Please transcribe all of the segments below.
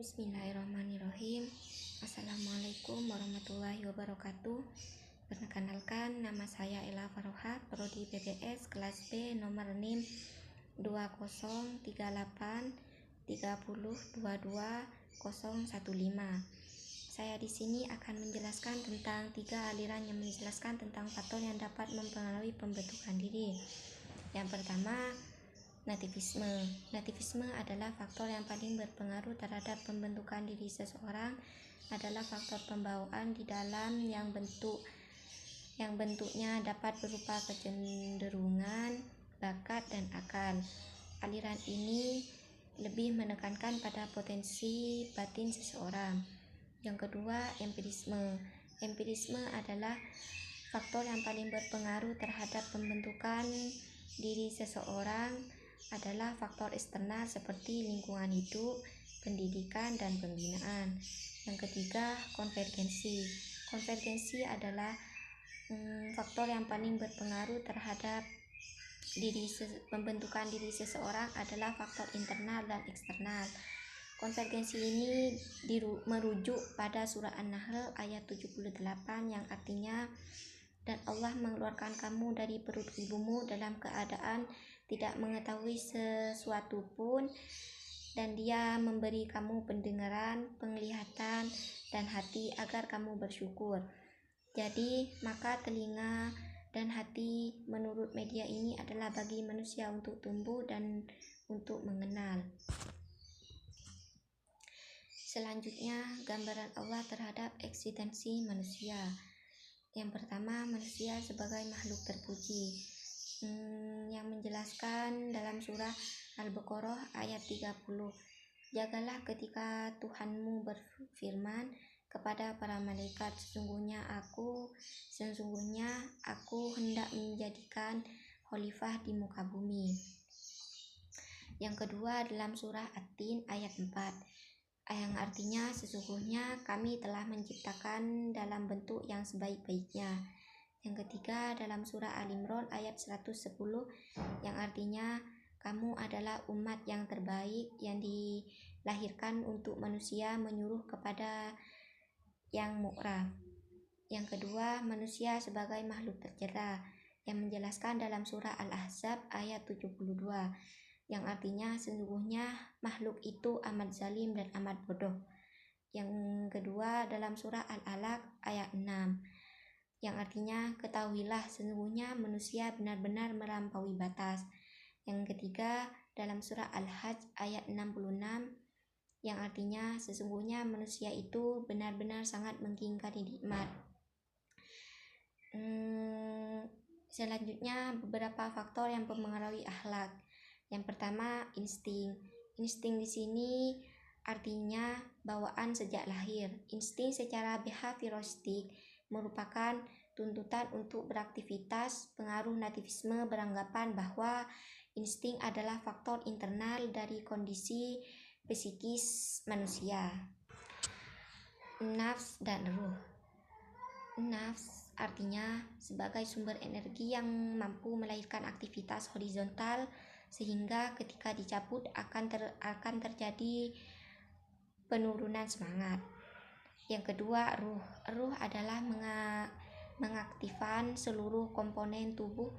Bismillahirrahmanirrahim. Assalamualaikum warahmatullahi wabarakatuh. Perkenalkan, nama saya Ella Faroha, Prodi PBS kelas B nomor NIM 20383022015. Saya di sini akan menjelaskan tentang 3 aliran yang menjelaskan tentang faktor yang dapat mempengaruhi pembentukan diri. Yang pertama, nativisme. Nativisme adalah faktor yang paling berpengaruh terhadap pembentukan diri seseorang, adalah faktor pembawaan di dalam yang bentuknya dapat berupa kecenderungan, bakat, dan akal. Aliran ini lebih menekankan pada potensi batin seseorang. Yang kedua, empirisme. Empirisme adalah faktor yang paling berpengaruh terhadap pembentukan diri seseorang, adalah faktor eksternal seperti lingkungan hidup, pendidikan, dan pembinaan. Yang ketiga, konvergensi. Konvergensi adalah faktor yang paling berpengaruh terhadap pembentukan diri seseorang, adalah faktor internal dan eksternal. Konvergensi ini merujuk pada surah An-Nahl ayat 78 yang artinya, dan Allah mengeluarkan kamu dari perut ibumu dalam keadaan tidak mengetahui sesuatu pun, dan Dia memberi kamu pendengaran, penglihatan, dan hati agar kamu bersyukur. Jadi, maka telinga dan hati menurut media ini adalah bagi manusia untuk tumbuh dan untuk mengenal. Selanjutnya, gambaran Allah terhadap eksistensi manusia. Yang pertama, manusia sebagai makhluk terpuji, yang menjelaskan dalam surah Al-Baqarah ayat 30. Jagalah ketika Tuhanmu berfirman kepada para malaikat, sesungguhnya aku hendak menjadikan khalifah di muka bumi. Yang kedua, dalam surah At-Tin ayat 4, yang artinya sesungguhnya kami telah menciptakan dalam bentuk yang sebaik-baiknya. Yang ketiga, dalam surah Al-Imran ayat 110, yang artinya kamu adalah umat yang terbaik yang dilahirkan untuk manusia menyuruh kepada yang mu'raf. Yang kedua, manusia sebagai makhluk tercela, yang menjelaskan dalam surah Al-Ahzab ayat 72, yang artinya sesungguhnya makhluk itu amat zalim dan amat bodoh. Yang kedua, dalam surah Al-Alaq ayat 6, yang artinya ketahuilah sesungguhnya manusia benar-benar melampaui batas. Yang ketiga, dalam surah Al-Hajj ayat 66, yang artinya sesungguhnya manusia itu benar-benar sangat mengingkari nikmat. Selanjutnya, beberapa faktor yang mempengaruhi akhlak. Yang pertama, insting. Insting di sini artinya bawaan sejak lahir. Insting secara behavioristik merupakan tuntutan untuk beraktivitas. Pengaruh nativisme beranggapan bahwa insting adalah faktor internal dari kondisi psikis manusia. Nafs dan ruh. Nafs artinya sebagai sumber energi yang mampu melahirkan aktivitas horizontal, sehingga ketika dicabut akan terjadi penurunan semangat. Yang kedua, ruh. Ruh adalah mengaktifkan seluruh komponen tubuh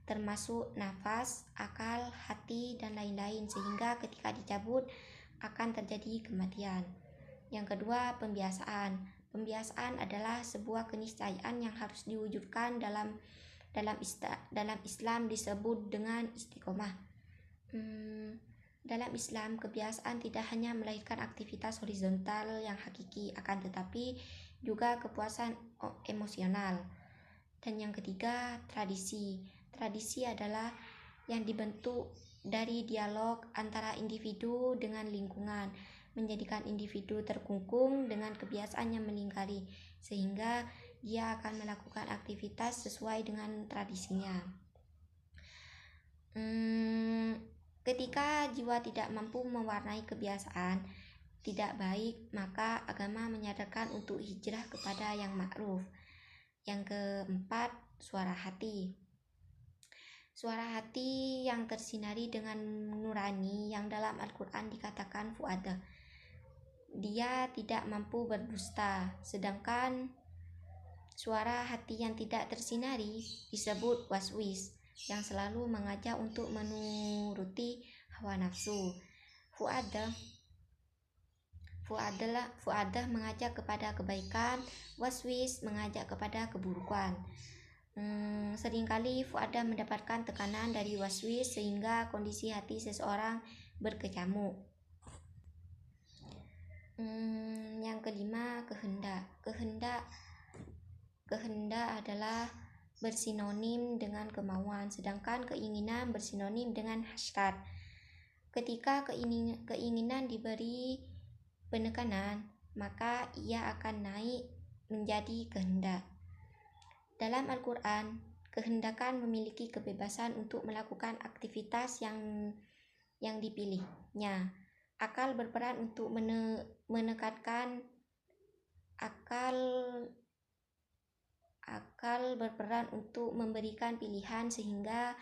termasuk nafas, akal, hati, dan lain-lain, sehingga ketika dicabut akan terjadi kematian. Yang kedua, pembiasaan. Pembiasaan adalah sebuah keniscayaan yang harus diwujudkan dalam Islam disebut dengan istiqomah. Dalam Islam, kebiasaan tidak hanya melahirkan aktivitas horizontal yang hakiki, akan tetapi juga kepuasan emosional. Dan yang ketiga, tradisi. Tradisi adalah yang dibentuk dari dialog antara individu dengan lingkungan, menjadikan individu terkungkung dengan kebiasaan yang meninggali, sehingga dia akan melakukan aktivitas sesuai dengan tradisinya. Ketika jiwa tidak mampu mewarnai kebiasaan tidak baik, maka agama menyadarkan untuk hijrah kepada yang ma'ruf. Yang keempat, suara hati. Suara hati yang tersinari dengan nurani, yang dalam Al-Quran dikatakan fu'ada. dia tidak mampu berdusta, sedangkan suara hati yang tidak tersinari disebut waswis, yang selalu mengajak untuk menuruti hawa nafsu. Fuadah mengajak kepada kebaikan, waswis mengajak kepada keburukan. Seringkali fuadah mendapatkan tekanan dari waswis sehingga kondisi hati seseorang berkecamuk. Yang kelima, kehendak adalah bersinonim dengan kemauan, sedangkan keinginan bersinonim dengan hasrat. Ketika keinginan diberi penekanan, maka ia akan naik menjadi kehendak. Dalam Al-Quran, kehendakan memiliki kebebasan untuk melakukan aktivitas yang dipilihnya. Akal berperan untuk menekankan akal berperan untuk memberikan pilihan sehingga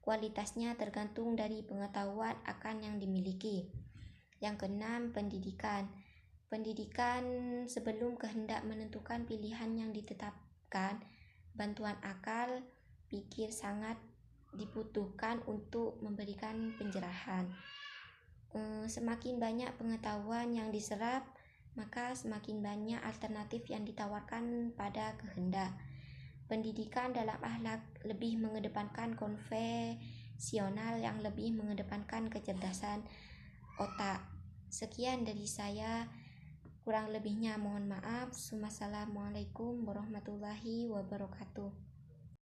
kualitasnya tergantung dari pengetahuan akan yang dimiliki. Yang keenam, pendidikan. Pendidikan sebelum kehendak menentukan pilihan yang ditetapkan, bantuan akal pikir sangat dibutuhkan untuk memberikan pencerahan. Semakin banyak pengetahuan yang diserap, maka semakin banyak alternatif yang ditawarkan pada kehendak. Pendidikan dalam akhlak lebih mengedepankan konvensional yang lebih mengedepankan kecerdasan otak. Sekian dari saya, kurang lebihnya mohon maaf. Wassalamualaikum warahmatullahi wabarakatuh.